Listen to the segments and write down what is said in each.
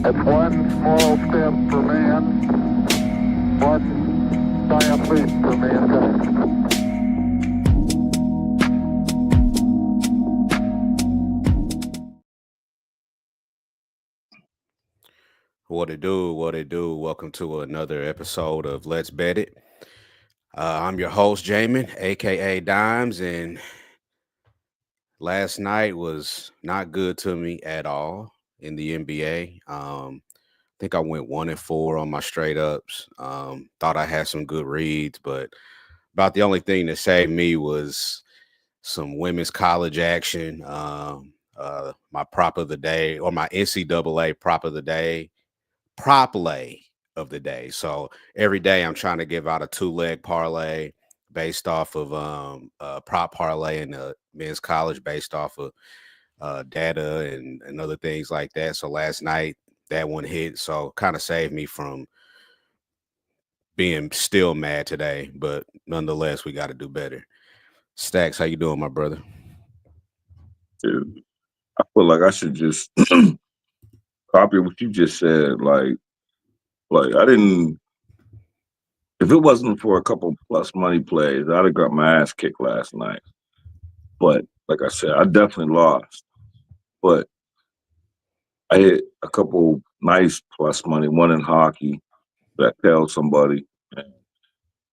It's one small step for man, one giant leap for mankind. What it do? What it do? Welcome to another episode of Let's Bet It. I'm your host, Jamin, aka Dimes, and last night was not good to me at all in the NBA. I think I went 1-4 on my straight ups. Thought I had some good reads, but about the only thing that saved me was some women's college action. My prop of the day, or my NCAA prop of the day, prop lay of the day. So every day I'm trying to give out a 2-leg parlay based off of prop parlay in the men's college based off of data and other things like that. So last night that one hit, so kind of saved me from being still mad today. But nonetheless, we got to do better. Stacks, how you doing, my brother? Dude, I feel like I should just copy what you just said. Like I didn't. If it wasn't for a couple plus money plays, I'd have got my ass kicked last night. But like I said, I definitely lost. But I hit a couple nice plus money. One in hockey that held somebody, and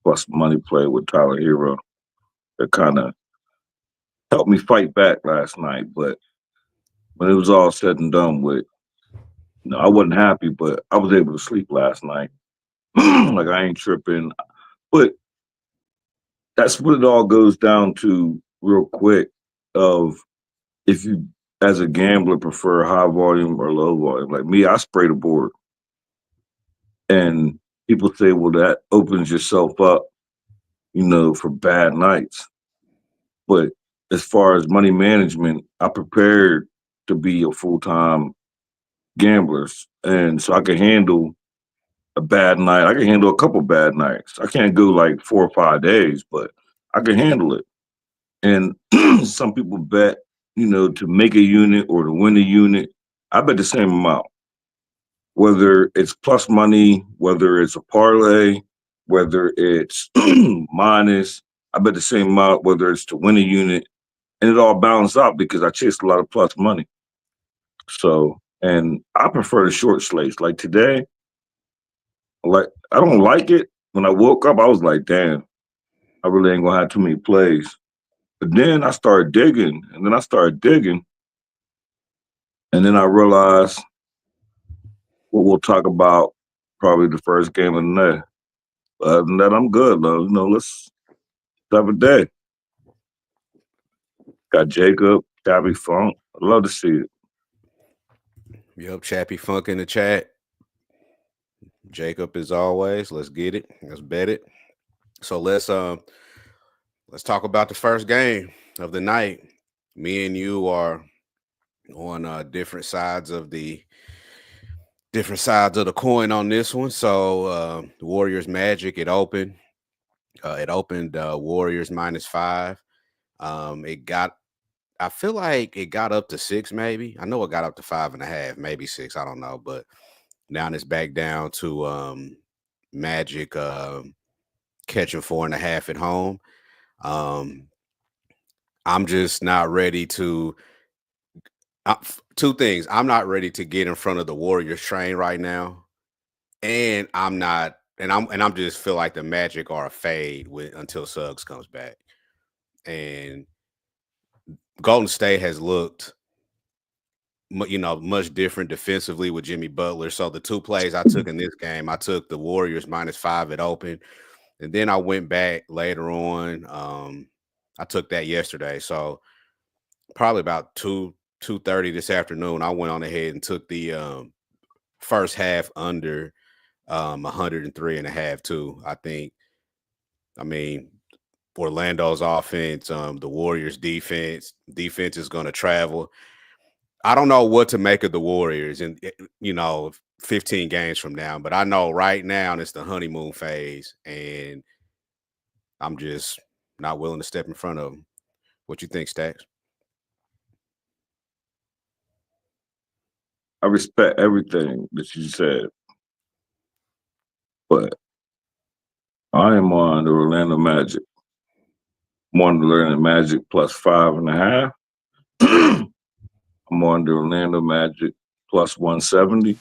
plus money play with Tyler Hero that kind of helped me fight back last night. But when it was all said and done with, I wasn't happy, but I was able to sleep last night. Like I ain't tripping. But that's what it all goes down to real quick of if you as a gambler prefer high volume or low volume. Like me, I spray the board. And people say, well, that opens yourself up, for bad nights. But as far as money management, I prepared to be a full-time gambler. And so I can handle a bad night. I can handle a couple bad nights. I can't go like 4 or 5 days, but I can handle it. And some people bet, to make a unit or to win a unit. I bet the same amount, whether it's plus money, whether it's a parlay, whether it's minus. I bet the same amount, whether it's to win a unit, and it all balances out because I chased a lot of plus money. So, and I prefer the short slates. Like today, like I don't like it. When I woke up, I was like, damn, I really ain't gonna have too many plays. But then I started digging, and then I started digging, and then I realized what we'll talk about probably the first game of the night. Other than that, I'm good, though. Let's have a day. Got Jacob, Tabby Funk. I'd love to see it. Yup, Chappy Funk in the chat. Jacob, as always, let's get it. Let's bet it. So let's talk about the first game of the night. Me and you are on different sides of the coin on this one. So the Warriors Magic, it opened. It opened Warriors -5. It got I feel like it got up to 6, maybe. I know it got up to 5.5, maybe 6. I don't know, but now it's back down to Magic catching 4.5 at home. Um, I'm just not ready to. Two things. I'm not ready to get in front of the Warriors train right now, and I'm not. And I'm just feel like the Magic are a fade until Suggs comes back. And Golden State has looked, much different defensively with Jimmy Butler. So the two plays I took in this game, I took the Warriors -5 at open, and then I went back later on. I took that yesterday, so probably about 2:30 this afternoon, I went on ahead and took the first half under 103.5 too. I mean, Orlando's offense, the Warriors defense is going to travel. I don't know what to make of the Warriors and 15 games from now, but I know right now it's the honeymoon phase, and I'm just not willing to step in front of them. What you think, Stacks? I respect everything that you said, but I am on the Orlando Magic. I'm on the Orlando Magic plus 5.5. I'm on the Orlando Magic plus 170.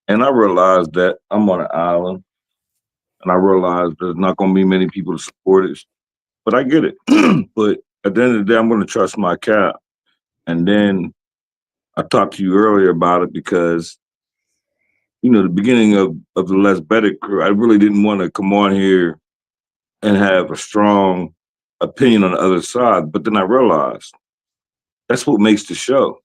And I realized that I'm on an island, and I realized there's not going to be many people to support it, but I get it. But at the end of the day, I'm going to trust my cap. And then I talked to you earlier about it because, the beginning of the Let's Bet It crew, I really didn't want to come on here and have a strong opinion on the other side. But then I realized that's what makes the show.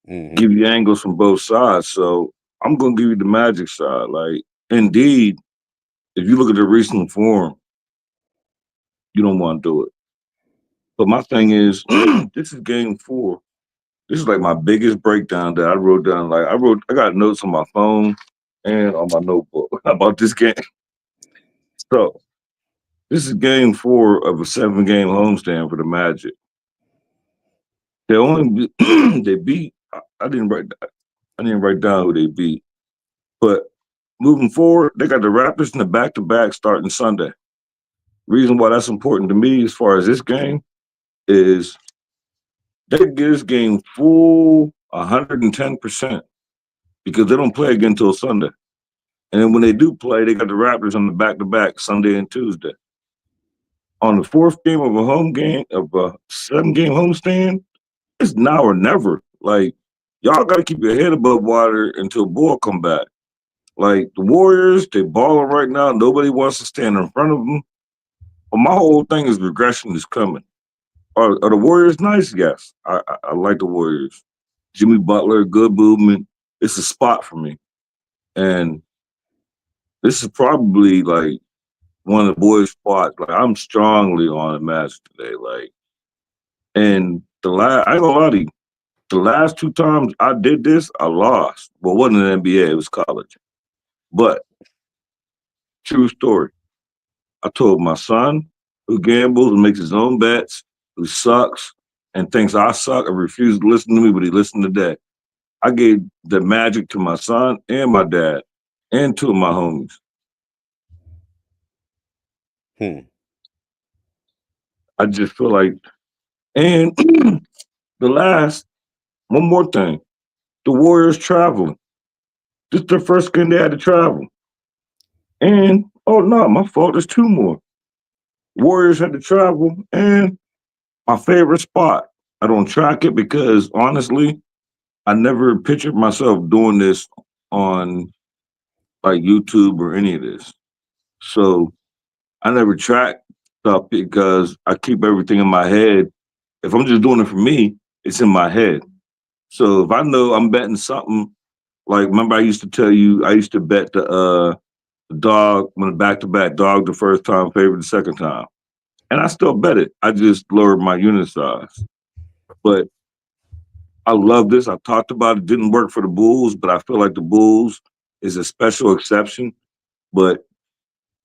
Mhm. Give you angles from both sides. So I'm going to give you the Magic side. Like, indeed, if you look at the recent form, you don't want to do it. But my thing is, this is game 4. This is like my biggest breakdown that I wrote down. Like I got notes on my phone and on my notebook about this game. So this is game 4 of a 7-game homestand for the Magic. They only they beat. I didn't write down who they beat, but moving forward, they got the Raptors in the back-to-back starting Sunday. Reason why that's important to me as far as this game is they give this game full 110% because they don't play again until Sunday. And then when they do play, they got the Raptors on the back-to-back Sunday and Tuesday. On the 4th game of a 7-game homestand, it's now or never. Like, y'all got to keep your head above water until Boyle come back. Like, the Warriors, they balling right now. Nobody wants to stand in front of them. But my whole thing is regression is coming. Are the Warriors nice? Yes. I like the Warriors. Jimmy Butler, good movement. It's a spot for me. And this is probably like one of the boys' spots. Like, I'm strongly on the Magic today. Like, and I ain't gonna lie to you, the last 2 times I did this, I lost. Well, it wasn't an NBA, it was college. But true story. I told my son, who gambles and makes his own bets, who sucks and thinks I suck and refuses to listen to me, but he listened today. I gave the Magic to my son and my dad and 2 of my homies. Hmm. I just feel like, and one more thing, the Warriors traveling. This is their first game they had to travel. And, oh no, my fault, there's 2 more. Warriors had to travel, and my favorite spot. I don't track it because honestly, I never pictured myself doing this on like YouTube or any of this. So I never track stuff because I keep everything in my head. If I'm just doing it for me, it's in my head. So if I know I'm betting something, like remember I used to tell you I used to bet the dog when the back-to-back dog the first time, favorite the second time. And I still bet it. I just lowered my unit size. But I love this. I talked about it. Didn't work for the Bulls, but I feel like the Bulls is a special exception. But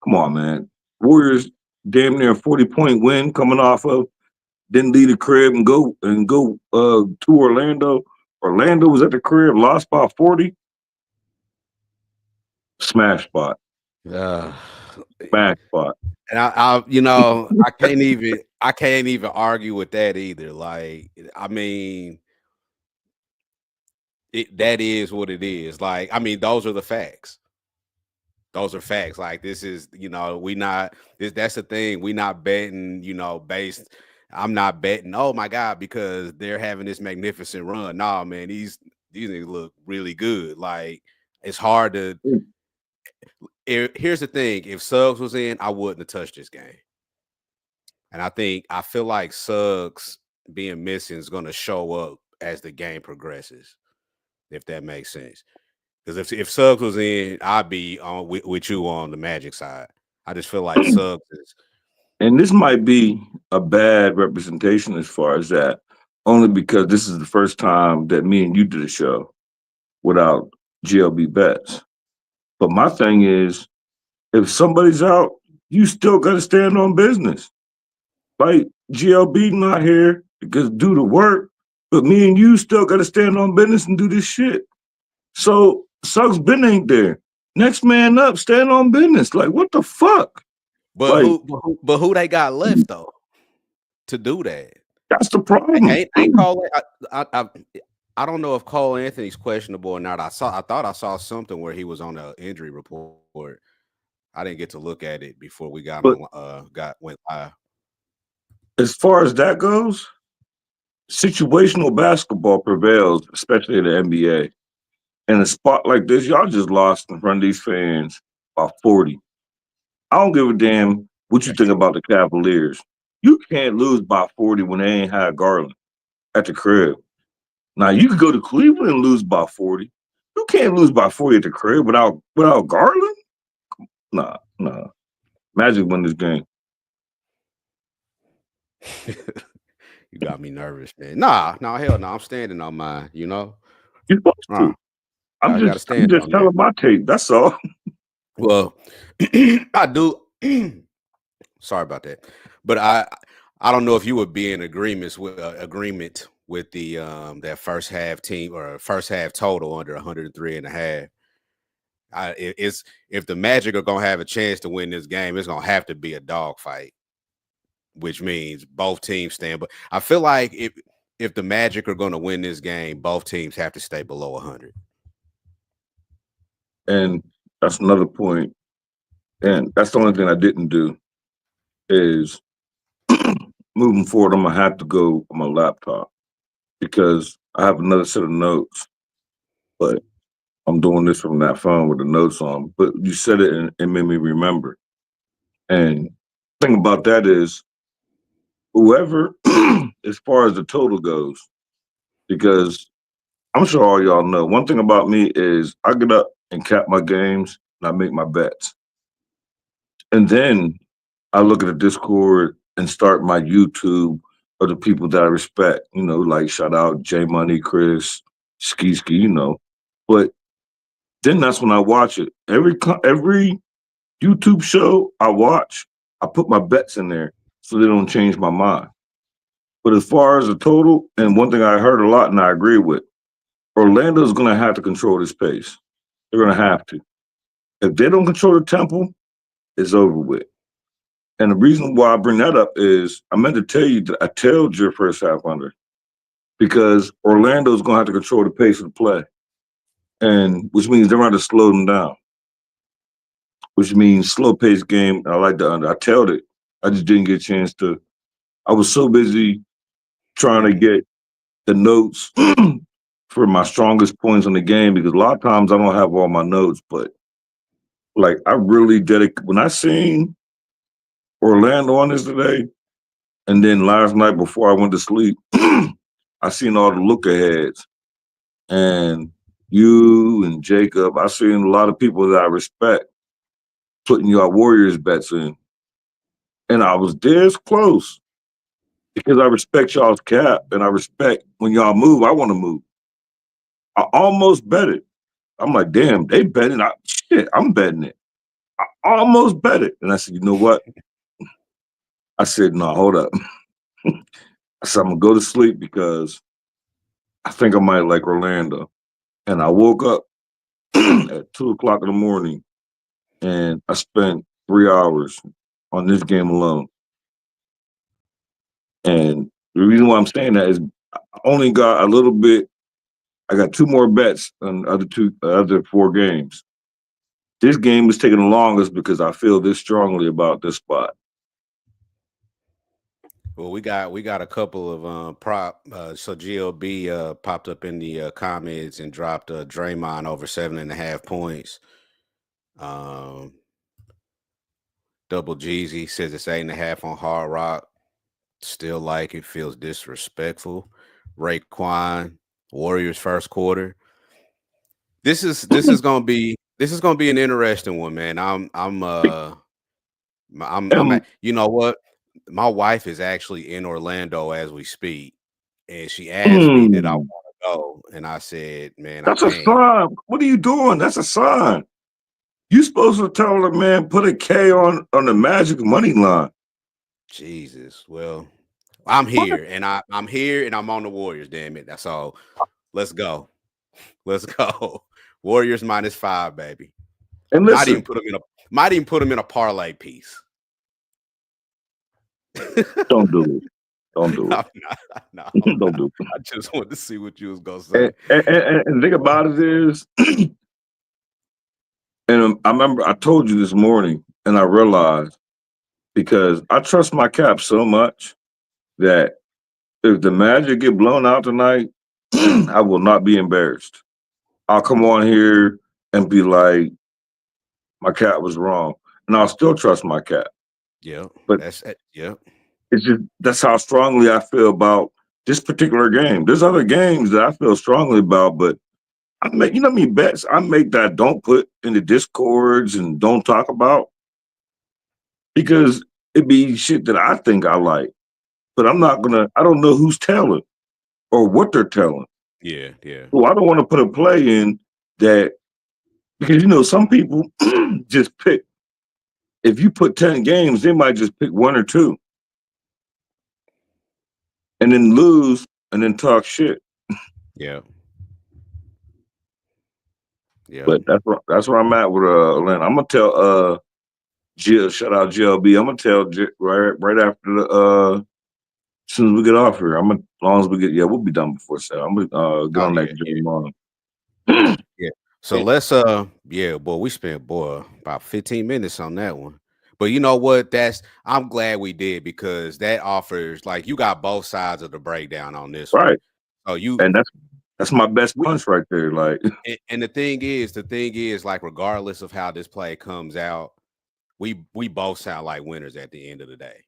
come on, man. Warriors damn near a 40-point win coming off of, didn't leave the crib and go to Orlando. Orlando was at the crib, lost by 40. Smash spot. Uh, Smash spot. and I can't even argue with that either. Like, I mean, that is what it is. Like, I mean, those are the facts. Those are facts. Like, this is, that's the thing. We not betting, based. I'm not betting, oh my God, because they're having this magnificent run. Nah, man, these niggas look really good. Like, it's hard to. Here's the thing: if Suggs was in, I wouldn't have touched this game. And I feel like Suggs being missing is going to show up as the game progresses, if that makes sense. Because if Suggs was in, I'd be on with you on the Magic side. I just feel like Suggs is. And this might be a bad representation as far as that, only because this is the first time that me and you did a show without GLB bets. But my thing is, if somebody's out, you still got to stand on business. Like GLB not here because do the work, but me and you still got to stand on business and do this shit. So Suggs Ben ain't there. Next man up, stand on business. Like, what the fuck? But Like, who they got left though to do that? that's the problem. Ain't Cole? I don't know if Cole Anthony's questionable or not. I thought I saw something where he was on the injury report. I didn't get to look at it before we went live. As far as that goes, situational basketball prevails, especially in the NBA. In a spot like this, y'all just lost in front of these fans by 40. I don't give a damn what you think about the Cavaliers. You can't lose by 40 when they ain't had Garland at the crib. Now you could go to Cleveland and lose by 40. You can't lose by 40 at the crib without Garland. Nah. Magic win this game. You got me nervous, man. Nah, hell no. I'm standing on mine, you know. You're supposed to. I'm just telling my tape. That's all. Well, I do. Sorry about that, but I don't know if you would be in agreement with the that first half team or first half total under 103.5. It's if the Magic are gonna have a chance to win this game, it's gonna have to be a dogfight, which means both teams stand. But I feel like if the Magic are gonna win this game, both teams have to stay below 100. And that's another point. And that's the only thing I didn't do is moving forward, I'm gonna have to go on my laptop because I have another set of notes, but I'm doing this from that phone with the notes on. But you said it and it made me remember. And the thing about that is whoever, as far as the total goes, because I'm sure all y'all know, one thing about me is I get up and cap my games and I make my bets. And then I look at the Discord and start my YouTube of the people that I respect, like shout out J Money, Chris, Ski, But then that's when I watch it. Every YouTube show I watch, I put my bets in there so they don't change my mind. But as far as the total, and one thing I heard a lot and I agree with, Orlando's going to have to control this pace. They're going to have to. If they don't control the tempo, it's over with. And the reason why I bring that up is I meant to tell you that I tailed your first half under because Orlando's going to have to control the pace of the play, and which means they're going to slow them down, which means slow pace game. I like the under. I tailed it. I just didn't get a chance to. I was so busy trying to get the notes for my strongest points in the game because a lot of times I don't have all my notes, but like I really dedicate when I seen Orlando on this today, and then last night before I went to sleep, I seen all the look aheads, and you and Jacob. I seen a lot of people that I respect putting y'all Warriors bets in, and I was this close because I respect y'all's cap, and I respect when y'all move. I want to move. I almost bet it. I'm like, damn, they betting. I'm betting it. I almost bet it, and I said, you know what? I said, no, hold up. I said, I'm going to go to sleep because I think I might like Orlando. And I woke up at 2 o'clock in the morning and I spent 3 hours on this game alone. And the reason why I'm saying that is I only got a little bit. I got 2 more bets on the other 4 games. This game is taking the longest because I feel this strongly about this spot. Well, we got a couple of prop. So GLB popped up in the comments and dropped Draymond over 7.5 points. Double Jeezy says it's 8.5 on Hard Rock. Still like it, feels disrespectful. Raekwon, Warriors first quarter. This is gonna be an interesting one, man. I'm you know what? My wife is actually in Orlando as we speak, and she asked me did I want to go, and I said, man, that's I a sign. What are you doing? That's a sign. You supposed to tell the man put a K on the Magic money line. Jesus. Well, I'm here, and I'm here, and I'm on the Warriors. Damn it! That's all. Let's go. Let's go. Warriors -5, baby. And Might even listen, put them in a parlay piece. don't do it. Don't do I'm it. not. No, I'm Don't not. do it. I just wanted to see what you was gonna say. And the thing about it is, and I remember I told you this morning, and I realized because I trust my cap so much that if the Magic get blown out tonight, I will not be embarrassed. I'll come on here and be like, my cap was wrong, and I'll still trust my cap. Yeah, But that's it. Yeah, it's just that's how strongly I feel about this particular game. There's other games that I feel strongly about, but I make how many bets I make that I don't put in the discords and don't talk about because it be shit that I think I like, but I don't know who's telling or what they're telling. yeah, yeah, So I don't want to put a play in that because some people just pick. If you put 10 games, they might just pick one or two and then lose and then talk shit. yeah, yeah. But that's where I'm at with Atlanta. I'm gonna tell Jill, shout out GLB. I'm gonna tell right after the as soon as we get off here. As long as we get we'll be done before 7. I'm gonna get Oh on that yeah, game tomorrow. yeah. So let's yeah, boy, we spent about 15 minutes on that one. But you know what? I'm glad we did because that offers like you got both sides of the breakdown on this one. Right. Oh, And that's my best punch right there. Like and the thing is, like, regardless of how this play comes out, we both sound like winners at the end of the day.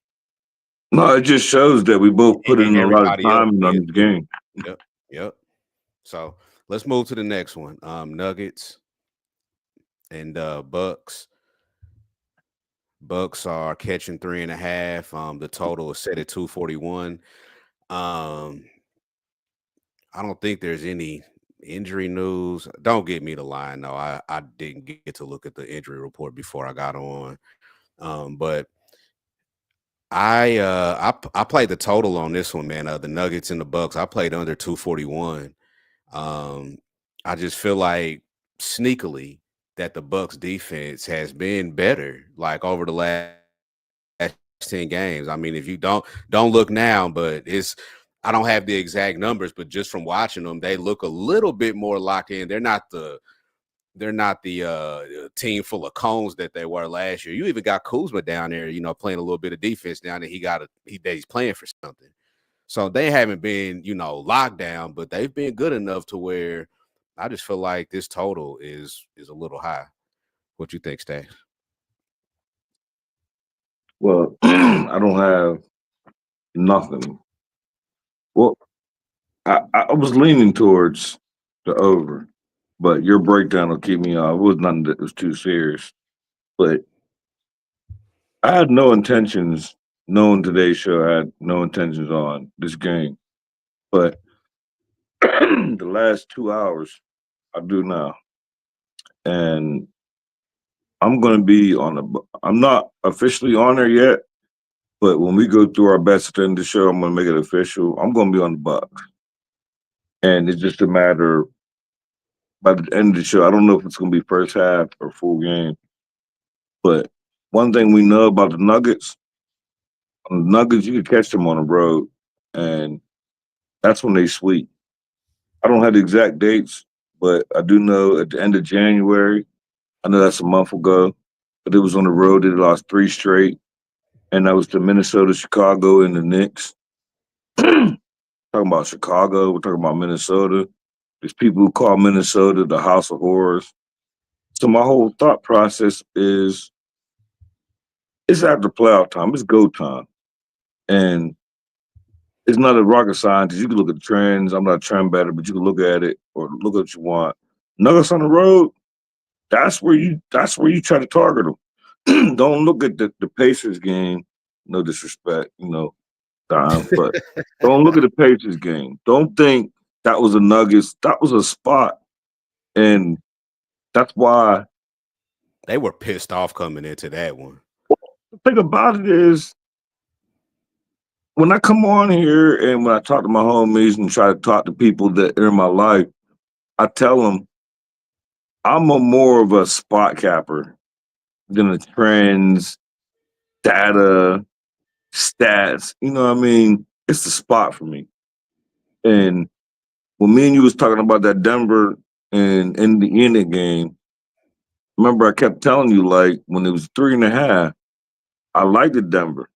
no, it just shows that we both put in And a lot of everybody else time on did this too. game. Yep, yep. So let's move to the next one. Nuggets and Bucks. Bucks are catching 3.5. The total is set at 241. Um, I don't think there's any injury news. Don't get me to line though. I didn't get to look at the injury report before I got on. But I played the total on this one, man. The Nuggets and the Bucks. I played under 241. I just feel like sneakily that the Bucks defense has been better, like over the last 10 games. I mean, if you don't look now, but I don't have the exact numbers, but just from watching them, they look a little bit more locked in. They're not the team full of cones that they were last year. You even got Kuzma down there, playing a little bit of defense down there. He's playing for something. So they haven't been, locked down, but they've been good enough to where I just feel like this total is a little high. What you think, Stash? Well, I don't have nothing. Well, I was leaning towards the over, but your breakdown will keep me off. It was nothing that was too serious. But I had no intentions, knowing today's show, I had no intentions on this game. But the last 2 hours, I do now. And I'm going to be I'm not officially on there yet, but when we go through our bets at the end of the show, I'm going to make it official. I'm going to be on the Bucks. And it's just a matter by the end of the show. I don't know if it's going to be first half or full game. But one thing we know about the Nuggets, you can catch them on the road, and that's when they sweep. I don't have the exact dates, but I do know at the end of January, I know that's a month ago, but it was on the road. They lost 3 straight, and that was to Minnesota, Chicago, and the Knicks. Talking about Chicago, we're talking about Minnesota. There's people who call Minnesota the House of Horrors. So my whole thought process is it's after playoff time. It's go time. And it's not a rocket scientist. You can look at the trends. I'm not a trend better, but you can look at it or look at what you want. Nuggets on the road, that's where you try to target them. Don't look at the Pacers game. No disrespect, Dime, but don't look at the Pacers game. Don't think that was a Nuggets. That was a spot. And that's why They were pissed off coming into that one. the thing about it is when I come on here and when I talk to my homies and try to talk to people that are in my life, I tell them I'm a more of a spot capper than the trends, data, stats. You know what I mean? It's the spot for me. And when me and you was talking about that Denver and Indiana game, remember I kept telling you like when it was 3.5, I liked the Denver.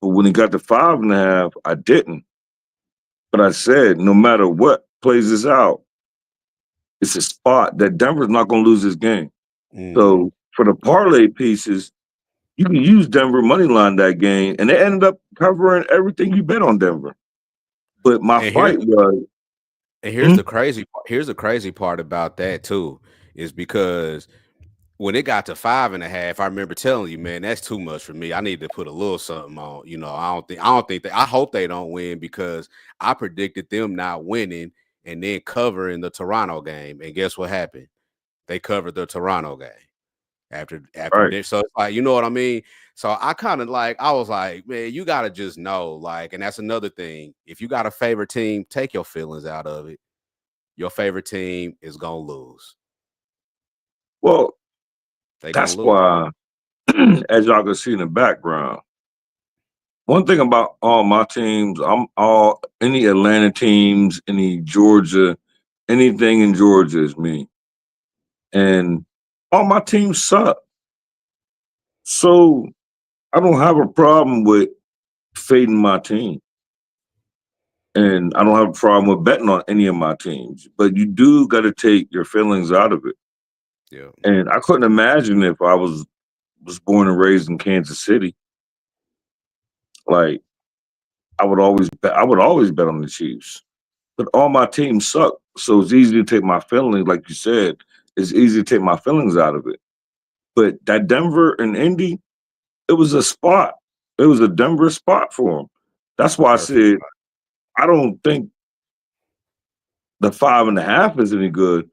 But when it got to 5.5, I didn't. But I said, no matter what plays this out, it's a spot that Denver's not going to lose this game. Mhm. So for the parlay pieces, you can use Denver money line that game, and they ended up covering everything you bet on Denver. But my And fight was here's the crazy part. Here's the crazy part about that too, is because when it got to 5.5, I remember telling you, man, that's too much for me. I need to put a little something on. You know, I don't think that I hope they don't win because I predicted them not winning and then covering the Toronto game. And guess what happened? They covered the Toronto game after right. so it's like, you know what I mean? So I kind of like, I was like, man, you gotta just know, like, and that's another thing. If you got a favorite team, take your feelings out of it. Your favorite team is gonna lose. Well, They gonna that's lose. why, as y'all can see in the background, one thing about all my teams, I'm all any Atlanta teams, any Georgia, anything in Georgia is me. And all my teams suck. So I don't have a problem with fading my team. And I don't have a problem with betting on any of my teams. But you do got to take your feelings out of it. Yeah. And I couldn't imagine if I was born and raised in Kansas City. Like I would always bet on the Chiefs. But all my teams suck. So it's easy to take my feelings, like you said, it's easy to take my feelings out of it. But that Denver and Indy, it was a spot. It was a Denver spot for them. That's why I Perfect. said I don't think the 5.5 is any good,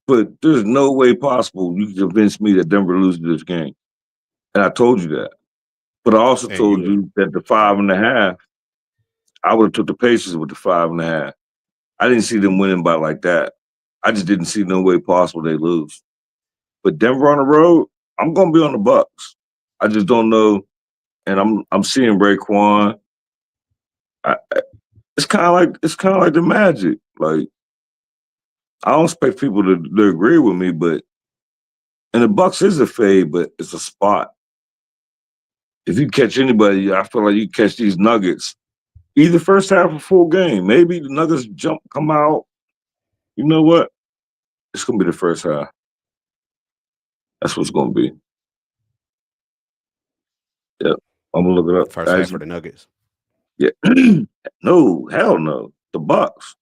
but there's no way possible you can convince me that Denver loses this game. And I told you that. But I also And you told would you that the 5.5, I would have took the Pacers with the 5.5. I didn't see them winning by like that. I just didn't see no way possible they lose. But Denver on the road, I'm gonna be on the Bucks. I just don't know, and I'm seeing Raekwon. It's kind of like the Magic. Like I don't expect people to agree with me, but and the Bucks is a fade, but it's a spot. If you catch anybody, I feel like you catch these Nuggets either first half or full game. Maybe the Nuggets come out. You know what? It's gonna be the first half. That's what's gonna be. Yep. I'm gonna look it up. first half for the Nuggets. Yeah. No, hell no. The Bucks.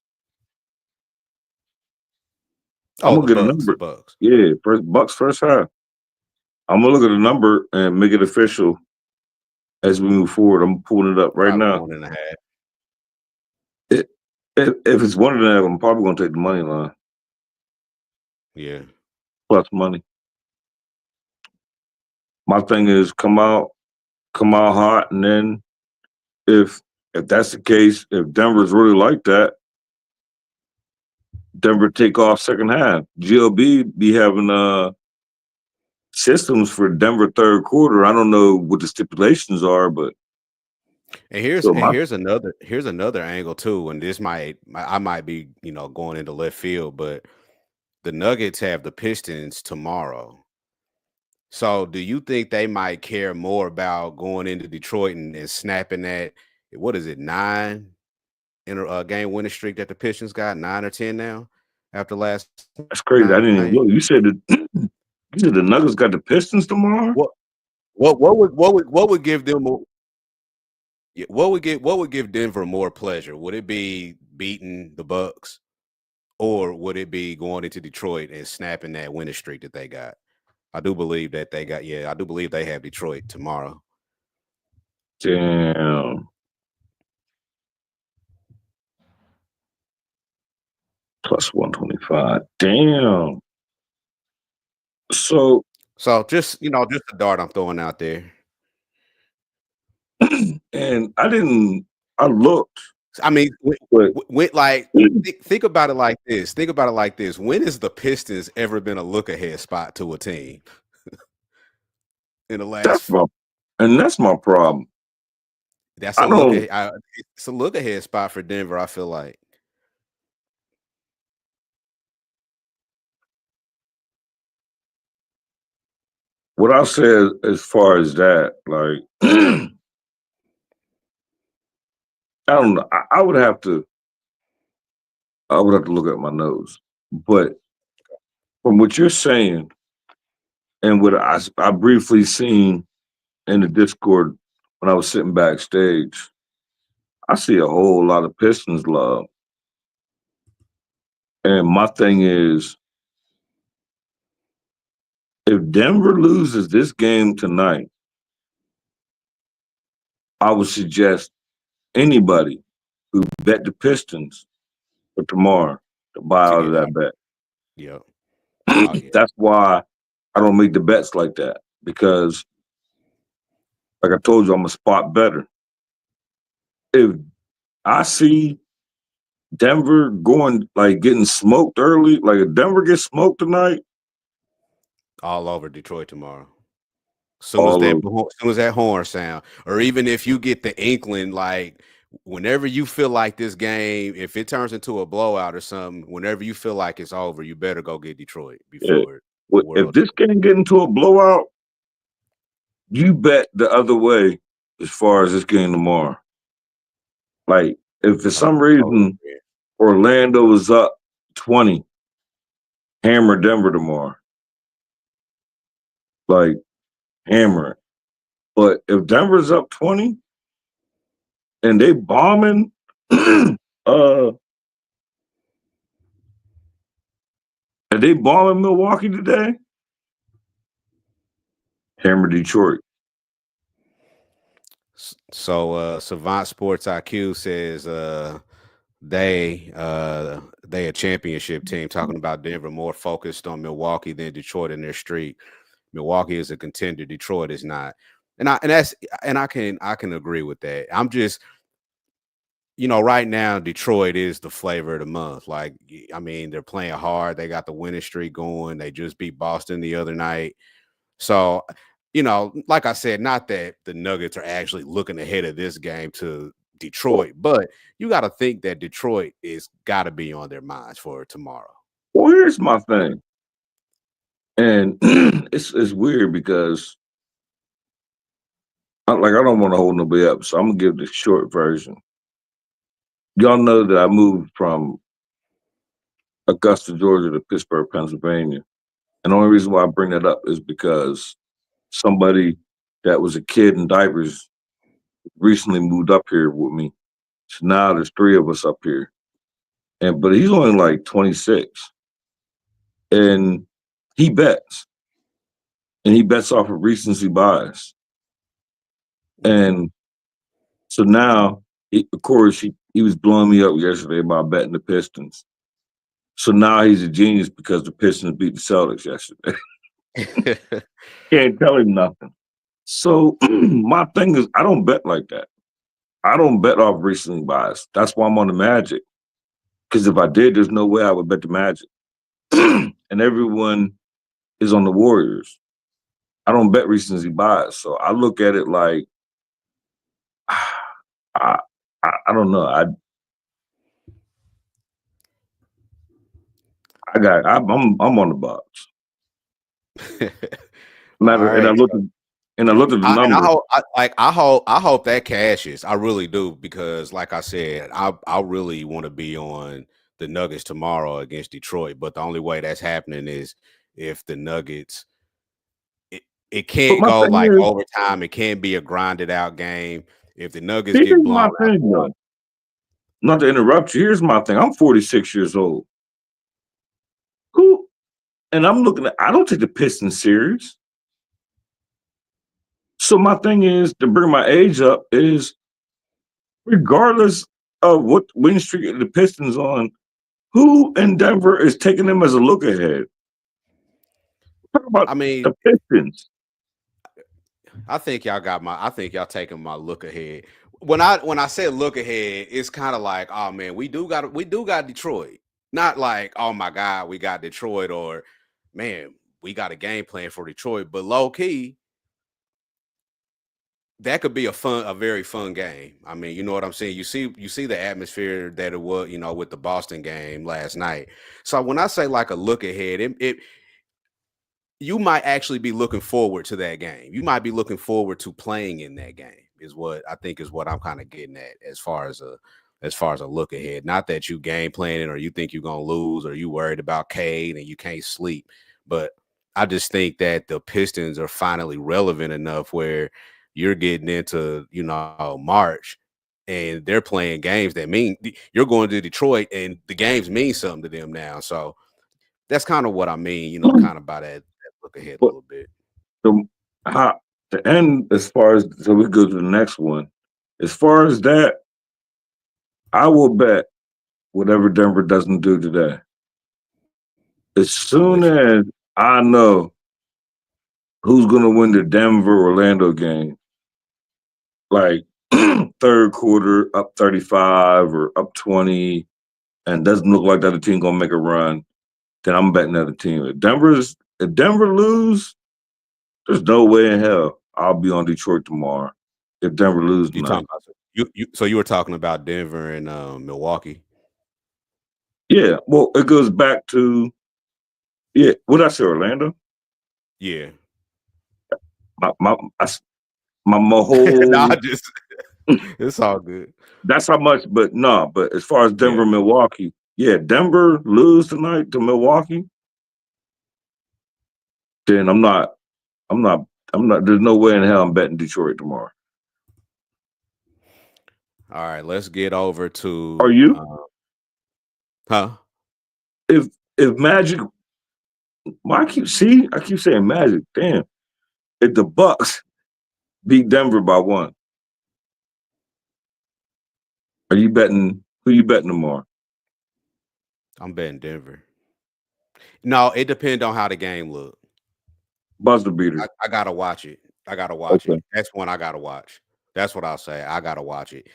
I'm Oh, gonna the get a Bucks. The number. Bucks. Yeah, Bucks first half. I'm gonna look at the number and make it official as we move forward. I'm pulling it up right Probably now. 1.5. It, if it's 1.5, I'm probably gonna take the money line Yeah. plus money. My thing is come out hot, and then if that's the case, if Denver's really like that, Denver take off second half. GLB be having systems for Denver third quarter. I don't know what the stipulations are, but And here's so my another angle too. And this I might be, you know, going into left field, but the Nuggets have the Pistons tomorrow. So do you think they might care more about going into Detroit and snapping that, what is it, 9 in a game winning streak that the Pistons got, 9 or 10 now after last that's crazy. I didn't even night? look. You said you said the Nuggets got the Pistons tomorrow? What what would give them more, yeah, what would give Denver more pleasure? Would it be beating the Bucks or would it be going into Detroit and snapping that winning streak that they got? I do believe that they got, I do believe they have Detroit tomorrow. Damn. Plus 125. Damn. So So just, you know, just a dart I'm throwing out there. and I looked, I mean, but like think about it like this. Think about it like this. When has the Pistons ever been a look ahead spot to a team in the that's last? my that's my problem. That's a I look don't. ahead. It's a look ahead spot for Denver. I feel like. What I said as far as that, like, I don't know. I would have to. I would have to look at my nose. But from what you're saying, and what I briefly seen in the Discord when I was sitting backstage, I see a whole lot of Pistons love. And my thing is, if Denver loses this game tonight, I would suggest anybody who bet the Pistons for tomorrow to buy To out of get that bet. yeah. Oh yeah. That's why I don't make the bets like that, because, like I told you, I'm a spot better. If I see Denver going, like, getting smoked early, like if Denver gets smoked tonight, All over Detroit tomorrow. all over. Soon as that horn sound, or even if you get the inkling, like whenever you feel like this game, if it turns into a blowout or something, whenever you feel like it's over, you better go get Detroit Yeah. before the If world. this game get into a blowout, you bet the other way as far as this game tomorrow. Like, if for some reason Orlando is up 20, hammer Denver tomorrow. Like, hammer it. But if Denver's up 20 and they bombing, if they bombing Milwaukee today, hammer Detroit. So Savant Sports IQ says they a championship team, talking about Denver more focused on Milwaukee than Detroit in their streak. Milwaukee is a contender, Detroit is not. And I can agree with that. I'm just, right now Detroit is the flavor of the month. Like, I mean, they're playing hard. They got the winning streak going. They just beat Boston the other night. So, like I said, not that the Nuggets are actually looking ahead of this game to Detroit, but you got to think that Detroit is got to be on their minds for tomorrow. Well, here's my thing. And it's weird because I don't want to hold nobody up, so I'm gonna give the short version. Y'all know that I moved from Augusta, Georgia to Pittsburgh, Pennsylvania. And the only reason why I bring that up is because somebody that was a kid in diapers recently moved up here with me. So now there's three of us up here. But he's only like 26. And he bets. And he bets off of recency bias. And so now, of course, he was blowing me up yesterday about betting the Pistons. So now he's a genius because the Pistons beat the Celtics yesterday. Can't tell him nothing. So my thing is, I don't bet like that. I don't bet off recency bias. That's why I'm on the Magic. Because if I did, there's no way I would bet the Magic. And everyone is on the Warriors. I don't bet recency bias. So I look at it like, I don't know. I'm on the Bucks. Right. And I looked at the numbers. I hope that cashes. I really do, because like I said, I really want to be on the Nuggets tomorrow against Detroit. But the only way that's happening is if the Nuggets, it can't go like overtime. It can't be a grinded out game. If the Nuggets get blown out. Not to interrupt you, here's my thing. I'm 46 years old. And I'm looking at, I don't take the Pistons serious. So my thing is, to bring my age up, is regardless of what win streak the Pistons on, who in Denver is taking them as a look ahead? Talk about the Pistons. I think y'all taking my look ahead. When I say look ahead, it's kind of like, oh man, we do got Detroit. Not like, oh my God, we got Detroit, or man, we got a game plan for Detroit. But low key, that could be a very fun game. I mean, you know what I'm saying? You see the atmosphere that it was, with the Boston game last night. So when I say like a look ahead, it you might actually be looking forward to that game. You might be looking forward to playing in that game. Is what I think is what I'm kind of getting at as far as a look ahead. Not that you game planning or you think you're gonna lose or you worried about Cade and you can't sleep, but I just think that the Pistons are finally relevant enough where you're getting into March and they're playing games that mean you're going to Detroit and the games mean something to them now. So that's kind of what I mean, kind of by that look ahead a But little bit. the how the end as far as so we go to the next one. As far as that, I will bet whatever Denver doesn't do today. As I'm soon with you. as I know who's gonna win the Denver Orlando game, like third quarter up 35 or up 20, and doesn't look like the other team gonna make a run, then I'm betting the other team. If Denver lose, there's no way in hell I'll be on Detroit tomorrow. If Denver lose You tonight. talking about so you were talking about Denver and Milwaukee. Yeah, well, it goes back to what I say, Orlando. Yeah. My my I s- my Nah, whole I just it's all good. that's how much, but no, but as far as Yeah. Denver, Milwaukee, yeah, Denver lose tonight to Milwaukee, then I'm not, I'm not. There's no way in hell I'm betting Detroit tomorrow. All right, let's get over Are to you? huh? If Magic, I keep saying Magic. Damn, if the Bucks beat Denver by one, are you betting? Who you betting tomorrow? I'm betting Denver. No, it depends on how the game look. Buzzer beater. I gotta watch it. I gotta watch it. Okay, That's one I gotta watch. That's what I'll say. I gotta watch it.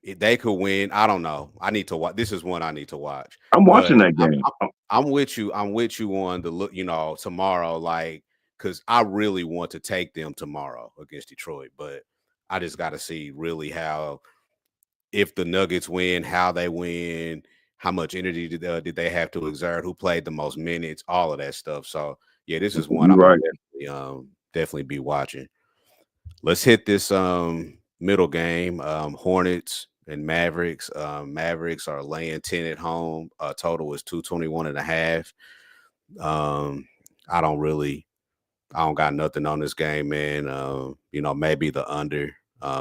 If they could win, I don't know. I need to watch. This is one I need to watch. I'm But watching that I'm, game. I'm, I'm with you. I'm with you on the look. Tomorrow, like, because I really want to take them tomorrow against Detroit. But I just got to see really how if the Nuggets win, how they win, how much energy did they have to exert, who played the most minutes, all of that stuff. So yeah, this is one You're I'm gonna right. definitely be watching. Let's hit this middle game. Hornets and Mavericks. Mavericks are laying 10 at home. Total is 221 and a half. Um, I don't really I don't got nothing on this game, man. Maybe the under. I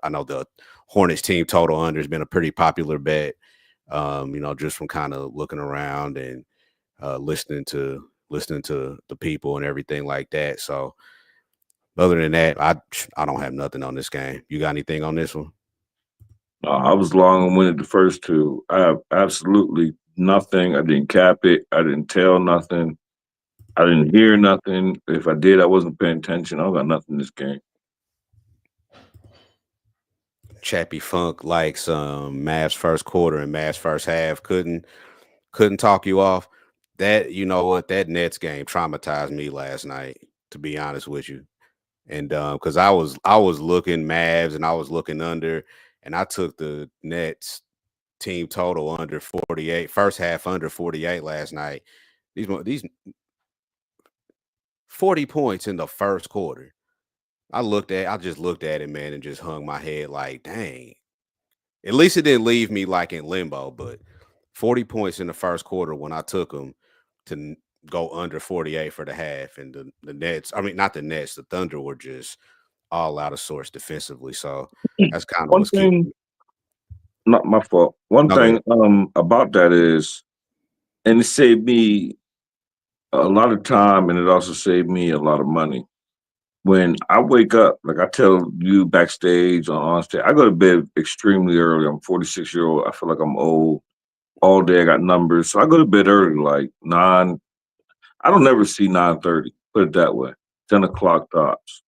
know the Hornets team total under has been a pretty popular bet. Just from kind of looking around and listening to the people and everything like that. So other than that, I don't have nothing on this game. You got anything on this one? I was long and winded the first two. I have absolutely nothing. I didn't cap it. I didn't tell nothing. I didn't hear nothing. If I did, I wasn't paying attention. I don't got nothing in this game. Chappie Funk likes Mavs first quarter and Mavs first half. Couldn't talk you off. That you know what that Nets game traumatized me last night. To be honest with you, and because I was looking Mavs and I was looking under, and I took the Nets team total under 48, first half under 48 last night. These 40 points in the first quarter. I just looked at it, man, and just hung my head like, dang. At least it didn't leave me like in limbo, but 40 points in the first quarter when I took them to go under 48 for the half. And the Nets, I mean, not the Nets, the Thunder were just all out of sorts defensively. So that's kind of One what's keeping thing, me. not my fault. One No, go thing ahead. about that is, and it saved me a lot of time, and it also saved me a lot of money. When I wake up, like I tell you backstage on stage, I go to bed extremely early. I'm 46-year-old. I feel like I'm old. All day I got numbers, so I go to bed early, like 9. I don't ever see 9:30. Put it that way. 10 o'clock tops.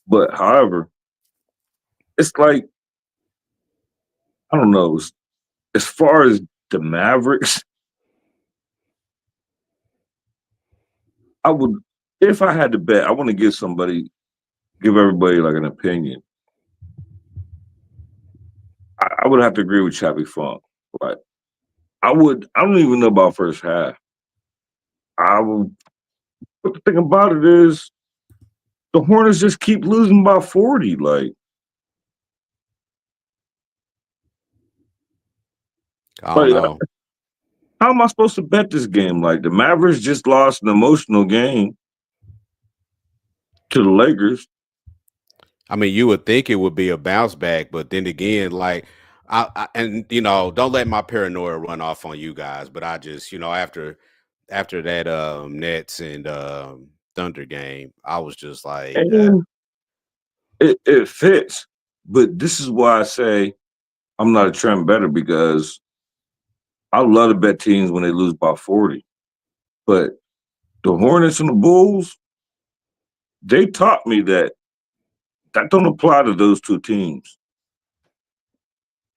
But however, it's like I don't know. As far as the Mavericks, I would if I had to bet, I want to give everybody like an opinion. I would have to agree with Chappie Funk. Like I don't even know about first half. I would but the thing about it is the Hornets just keep losing by 40. I don't Like know. how am I supposed to bet this game? Like the Mavericks just lost an emotional game to the Lakers. I mean, you would think it would be a bounce back, but then again, like and don't let my paranoia run off on you guys. But I just, after that Nets and Thunder game, I was just like, And it fits. But this is why I say I'm not a trend better because I love to bet teams when they lose by 40. But the Hornets and the Bulls, they taught me that don't apply to those two teams.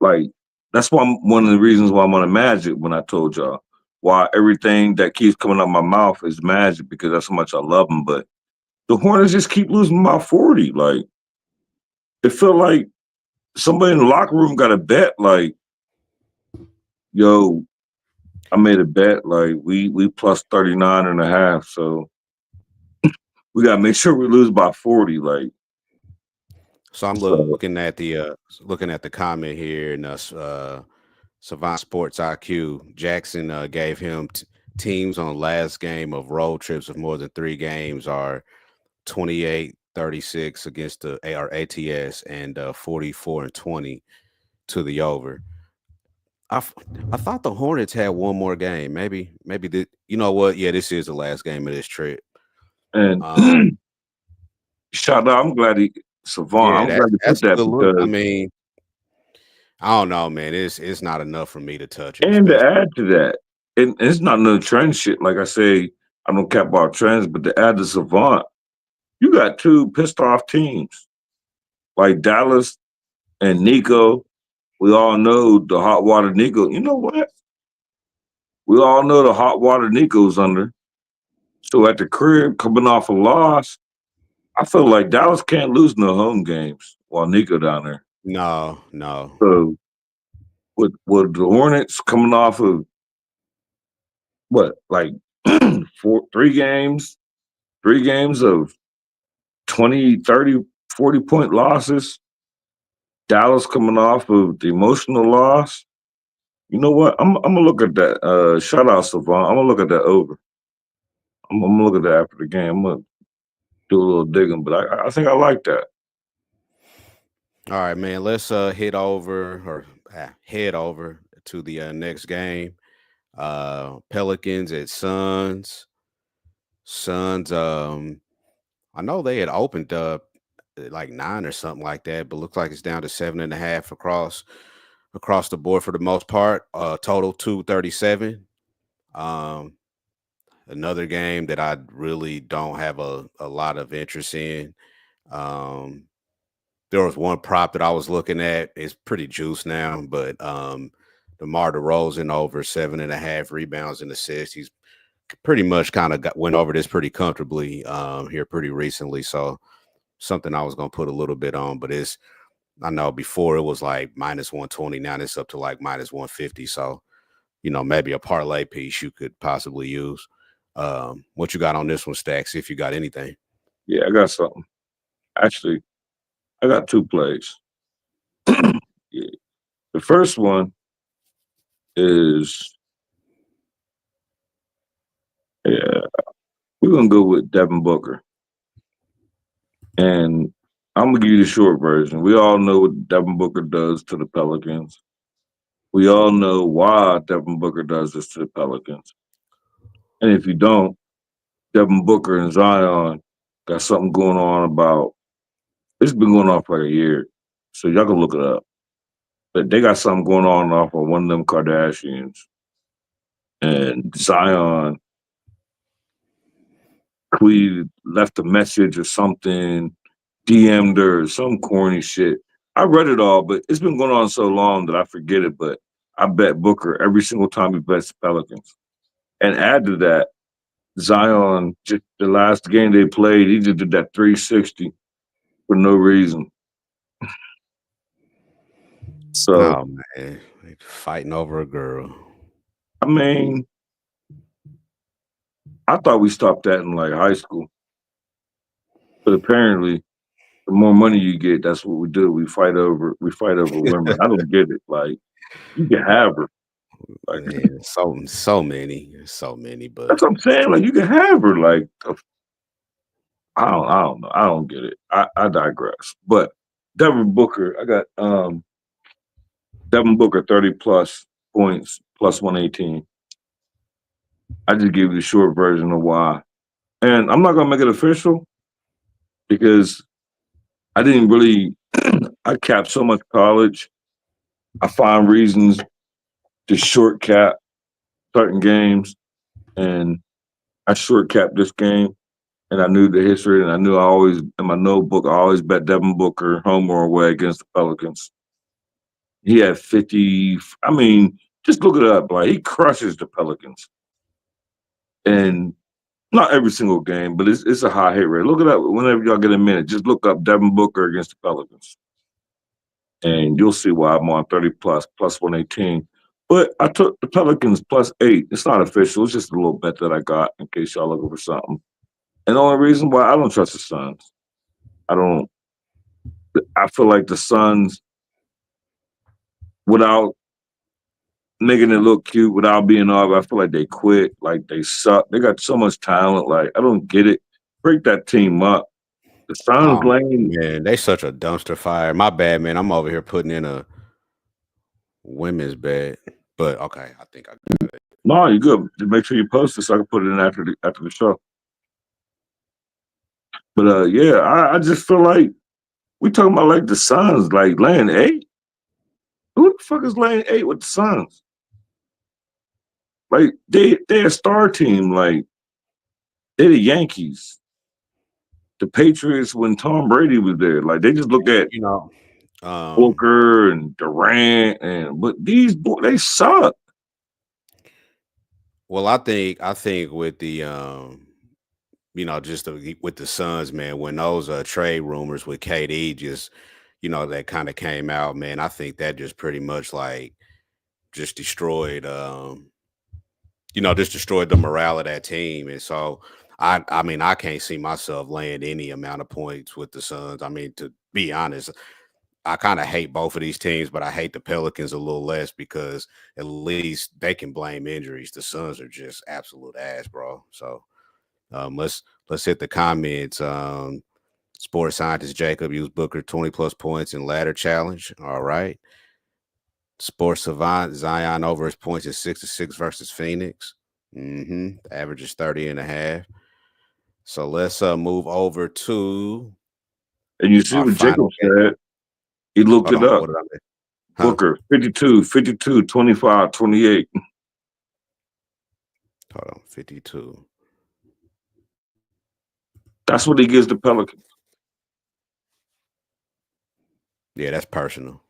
Like that's why one of the reasons why I'm on a Magic when I told y'all why everything that keeps coming out my mouth is Magic because that's how much I love them. But the Hornets just keep losing by 40. Like it felt like somebody in the locker room got a bet like, yo, I made a bet like we plus 39 and a half. So we gotta make sure we lose by 40. Like so I'm so looking at the comment here in Savant Sports IQ. Jackson gave him teams on last game of road trips of more than 3 games are 28-36 against the ARATS and 44-20 to the over. I thought the Hornets had one more game. Maybe you know what? Yeah, this is the last game of this trip. and Um, shout out, I'm glad Savant, yeah, I'm glad he put that's a that good look. I because mean, I don't know, man. It's not enough for me to touch it, and to especially. add to that, and it's not no trend shit. Like I say, I don't care about trends, but to add to Savant, you got two pissed off teams like Dallas and Nico. We all know the hot water Nico. You know what? We all know the hot water Nico's under. So at the crib, coming off a loss, I feel like Dallas can't lose no home games while Nico down there. No, no. So with the Hornets coming off of what, like 3 games of 20, 30, 40 point losses, Dallas coming off of the emotional loss. You know what? I'm gonna look at that. Shout out Savant. I'm gonna look at that over. I'm gonna look at that after the game. I'm gonna do a little digging, but I think I like that. All right, man. Let's head over to the next game. Pelicans at Suns. Suns. I know they had opened up like 9 or something like that, but looks like it's down to 7.5 across the board for the most part. Total 237. Um, Another game that I really don't have a lot of interest in. Um, there was one prop that I was looking at. It's pretty juiced now, but DeMar DeRozan over 7.5 rebounds and assists. He's pretty much kind of went over this pretty comfortably here pretty recently. So something I was gonna put a little bit on, but I know before it was like minus 120. Now it's up to like minus 150. So maybe a parlay piece you could possibly use. What you got on this one, Stacks? If you got anything. Yeah, I got something. Actually, I got 2 plays. Yeah. The first one is yeah, we're gonna go with Devin Booker. And I'm gonna give you the short version. We all know what Devin Booker does to the Pelicans. We all know why Devin Booker does this to the Pelicans. And if you don't, Devin Booker and Zion got something going on about it's been going on for like a year. So y'all can look it up. But they got something going on off of one of them Kardashians. And Zion tweeted, left a message or something DM'd her or some corny shit. I read it all, but it's been going on so long that I forget it. But I bet Booker every single time he bets the Pelicans. And add to that, Zion, just the last game they played, he just did that 360 for no reason. So, Oh man, like fighting over a girl. I mean, I thought we stopped that in like high school. But apparently, the more money you get, that's what we do. We fight over women. I don't get it. Like, you can have her. Like, Man, so many, but that's what I'm saying. Like, you can have her. Like, I don't know. I don't get it. I digress. But Devin Booker, I got Devin Booker 30 plus points plus 118. I just gave you the short version of why. And I'm not gonna make it official because I didn't really I capped so much college. I find reasons to short cap certain games, and I short capped this game. And I knew the history, and I knew I always in my notebook I always bet Devin Booker home or away against the Pelicans. He had 50. I mean, just look it up. Like he crushes the Pelicans, and not every single game, but it's a high hit rate. Look it up whenever y'all get a minute. Just look up Devin Booker against the Pelicans, and you'll see why I'm on 30 plus 118. But I took the Pelicans plus 8. It's not official. It's just a little bet that I got in case y'all looking for something. And the only reason why I don't trust the Suns, I feel like the Suns, without making it look cute, without being off, I feel like they quit. Like they suck. They got so much talent. Like I don't get it. Break that team up. The Suns oh lane. man, they such a dumpster fire. My bad, man. I'm over here putting in a women's bed, but okay, I think I got it. No, you good. Just make sure you post it so I can put it in after the show. But yeah, I just feel like we talking about like the Suns, like laying 8. Who the fuck is laying 8 with the Suns? Like they a star team. Like they're the Yankees, the Patriots when Tom Brady was there. Like they just look at You know, Booker and Durant, but these boys they suck. well, I think with the with the Suns, man, when those trade rumors with KD just that kind of came out, man, I think that just pretty much like just destroyed just destroyed the morale of that team. And so I mean, I can't see myself laying any amount of points with the Suns. I mean, to be honest, I kind of hate both of these teams, but I hate the Pelicans a little less because at least they can blame injuries. The Suns are just absolute ass, bro. So let's hit the comments. Sports scientist Jacob used Booker 20 plus points in ladder challenge. All right. Sports savant Zion over his points is 6-6 versus Phoenix. The average is 30.5. So let's move over to And you see our what final Jacob game. said. He looked Hold it on, up. what did I miss? Huh? Booker 52, 25, 28. Hold on, 52. That's what he gives the Pelicans. Yeah, that's personal.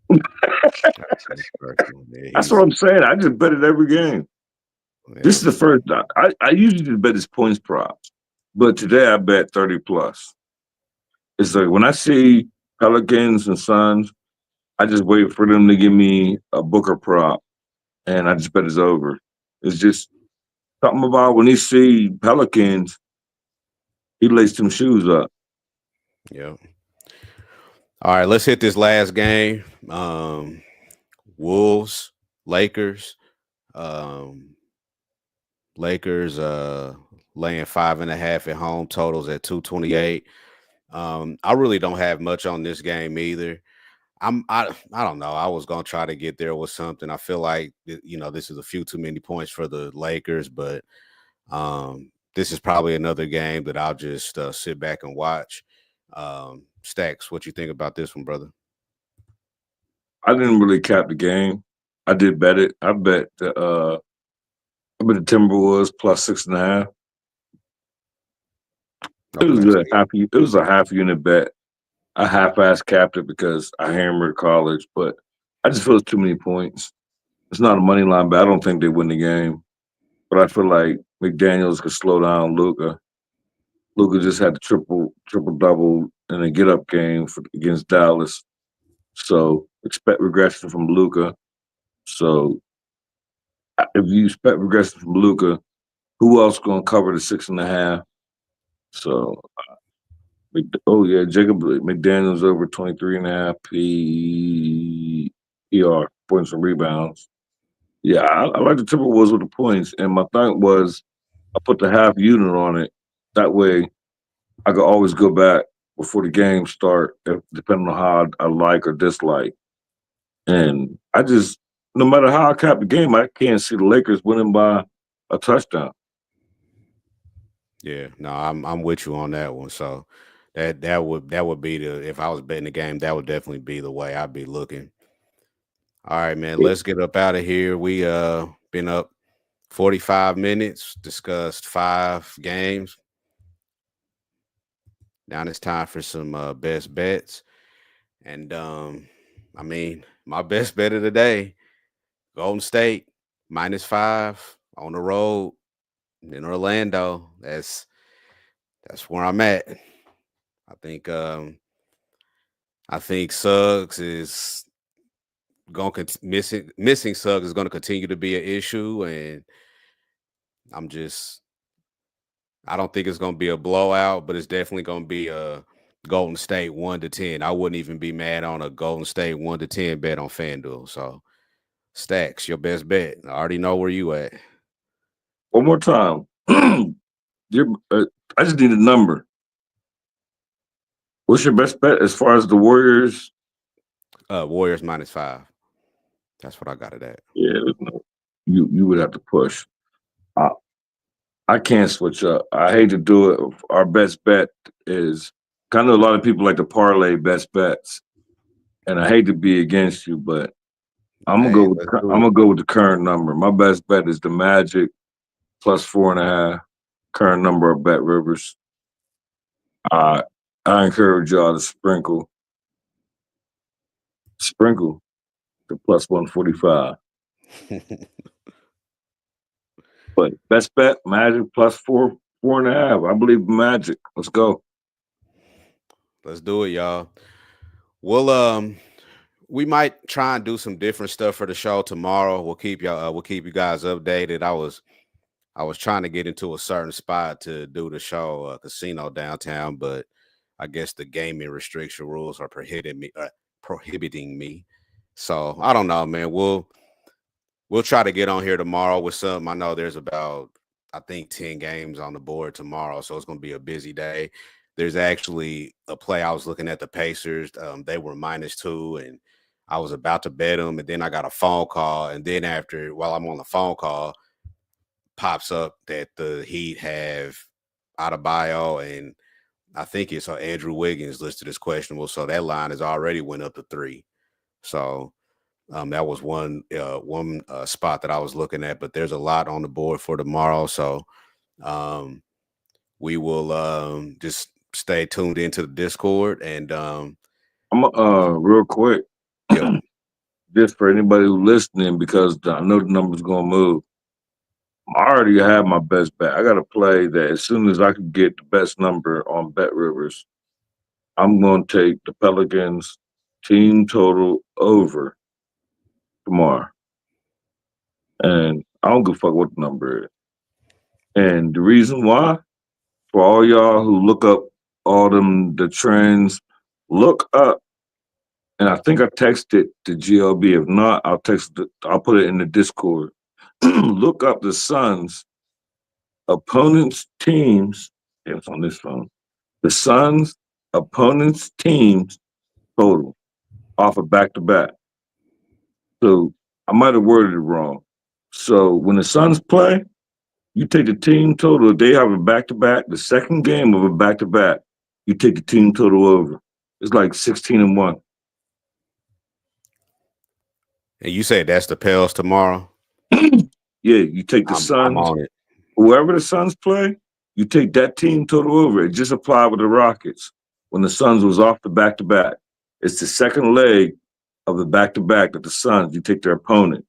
That's personal. Yeah, That's what I'm saying. I just bet it every game. yeah. This is the first. I usually just bet his points props, but today I bet 30 plus. It's like when I see Pelicans and Suns, I just wait for them to give me a Booker prop, and I just bet it's over. It's just something about when he see Pelicans, he lays some shoes up. Yeah. All right, let's hit this last game. Wolves, Lakers. Lakers laying 5.5 at home, totals at 228. I really don't have much on this game either. I don't know. I was gonna try to get there with something. I feel like this is a few too many points for the Lakers, but this is probably another game that I'll just sit back and watch. Stacks, what you think about this one, brother? I didn't really cap the game. I did bet it. I bet the Timberwolves plus 6.5. It was Okay, a half unit bet. I half-ass capped it because I hammered college, but I just feel it's too many points. It's not a money line, but I don't think they win the game. But I feel like McDaniels could slow down Luca. Luca just had the triple double in a get up game against Dallas. So expect regression from Luca. So if you expect regression from Luca, who else going to cover the 6.5? So oh yeah, Jacob McDaniels over 23.5 PER points and rebounds. Yeah, I like the Timberwolves with the points, and my thought was I put the half unit on it. That way, I could always go back before the game start, depending on how I like or dislike. And I just, no matter how I cap the game, I can't see the Lakers winning by a touchdown. Yeah, no, I'm with you on that one. So that would be the if I was betting the game, that would definitely be the way I'd be looking. All right, man, let's get up out of here. We been up 45 minutes, discussed 5 games. Now it's time for some best bets. And I mean, my best bet of the day, Golden State -5 on the road in Orlando. That's where I'm at. I think Suggs is going to missing Suggs is going to continue to be an issue, and I'm just I don't think it's going to be a blowout, but it's definitely going to be a Golden State 1-10. I wouldn't even be mad on a Golden State 1-10 bet on FanDuel. So Stacks, your best bet. I already know where you at. One more time. I just need a number. What's your best bet as far as the Warriors? Warriors -5. That's what I got it at. Yeah, you would have to push. I can't switch up. I hate to do it. Our best bet is kind of a lot of people like to parlay best bets, and I hate to be against you, but I'm gonna go with the current number. My best bet is the Magic +4.5. Current number of Bet Rivers. I encourage y'all to sprinkle the +145. But best bet Magic +4.5. I believe Magic. Let's go. Let's do it, y'all. We'll we might try and do some different stuff for the show tomorrow. We'll keep you guys updated. I was trying to get into a certain spot to do the show, casino downtown, but I guess the gaming restriction rules are prohibiting me. So I don't know, man. We'll try to get on here tomorrow with some. I know there's about I think 10 games on the board tomorrow, so it's going to be a busy day. There's actually a play I was looking at the Pacers. They were -2, and I was about to bet them, and then I got a phone call, and then while I'm on the phone call, pops up that the Heat have Adebayo, and I think it's Andrew Wiggins listed as questionable. So that line has already went up to 3. So that was one spot that I was looking at, but there's a lot on the board for tomorrow. So we will just stay tuned into the Discord. And I'm real quick, yeah. just for anybody who's listening, because I know the number's gonna move. I already have my best bet. I got to play that as soon as I can get the best number on Bet Rivers. I'm going to take the Pelicans team total over tomorrow. And I don't give a fuck what the number is. And the reason why, for all y'all who look up all the trends, look up, and I think I texted the GLB. If not, I'll put it in the Discord. Look up the Suns opponents teams. It's on this phone. The Suns opponents teams total off of back-to-back. So I might have worded it wrong. So when the Suns play, you take the team total. If they have a back-to-back, the second game of a back-to-back, you take the team total over. It's like 16-1. And you said that's the Pels tomorrow? Yeah, you take the Suns. I'm on it. Whoever the Suns play, you take that team total over. It just apply with the Rockets. when the Suns was off the back-to-back. It's the second leg of the back-to-back that the Suns, you take their opponent.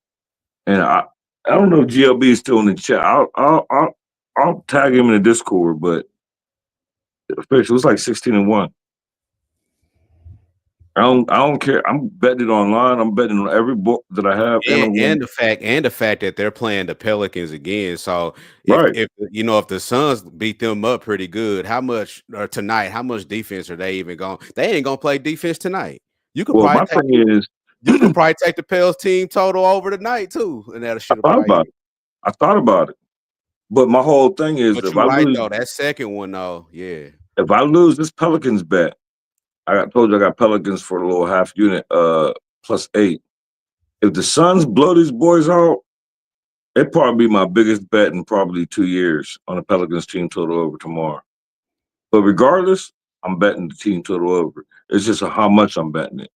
And I don't know if GLB is still in the chat. I'll tag him in the Discord, but the official was like 16-1. I don't care. I'm betting it online. I'm betting on every book that I have. And the fact that they're playing the Pelicans again. So Right. if the Suns beat them up pretty good, how much defense are they even going? They ain't gonna play defense tonight. You could Well, probably my thing is, you could probably take the Pels team total over tonight too, and that should have probably. I thought about it, but my whole thing is, But if you're I right lose, though, that second one though, yeah. if I lose this Pelicans bet, told you I got Pelicans for a little half unit, +8. If the Suns blow these boys out, it'd probably be my biggest bet in probably 2 years on the Pelicans team total over tomorrow. But regardless, I'm betting the team total over. It's just how much I'm betting it.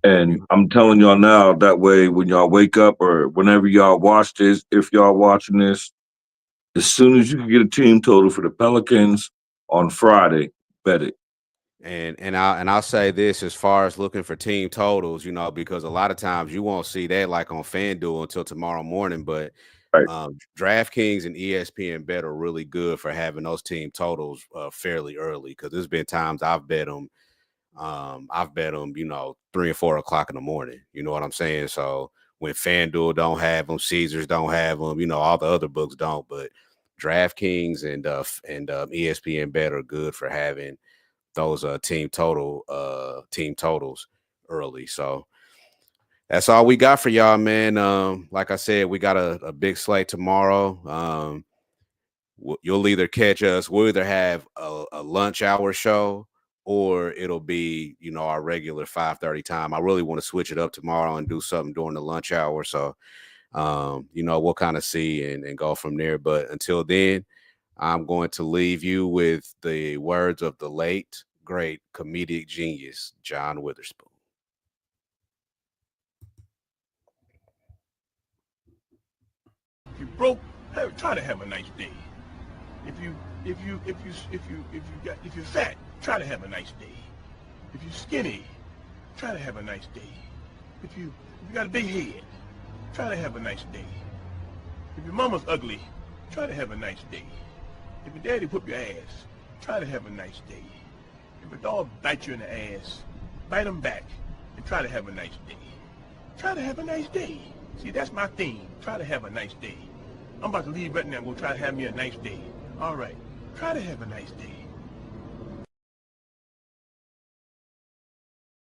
And I'm telling y'all now, that way when y'all wake up or whenever y'all watch this, if y'all watching this, as soon as you can get a team total for the Pelicans on Friday, bet it. And I'll say this as far as looking for team totals, because a lot of times you won't see that like on FanDuel until tomorrow morning. But Right. DraftKings and ESPN Bet are really good for having those team totals fairly early, because there's been times I've bet them. 3 and 4 o'clock in the morning. You know what I'm saying? So when FanDuel don't have them, Caesars don't have them, all the other books don't. But DraftKings and ESPN Bet are good for having those team totals early. So that's all we got for y'all, man. Like I said, we got a big slate tomorrow. You'll either catch us. We'll either have a lunch hour show, or it'll be, our regular 5:30 time. I really want to switch it up tomorrow and do something during the lunch hour. So, we'll kind of see and go from there. But until then, I'm going to leave you with the words of the late, great comedic genius, John Witherspoon. If you broke, try to have a nice day. If you're fat, try to have a nice day. If you're skinny, try to have a nice day. If you got a big head, try to have a nice day. If your mama's ugly, try to have a nice day. If your daddy whoop your ass, try to have a nice day. If a dog bites you in the ass, bite him back and try to have a nice day. Try to have a nice day. See, that's my theme. Try to have a nice day. I'm about to leave right now and go try to have me a nice day. All right. Try to have a nice day.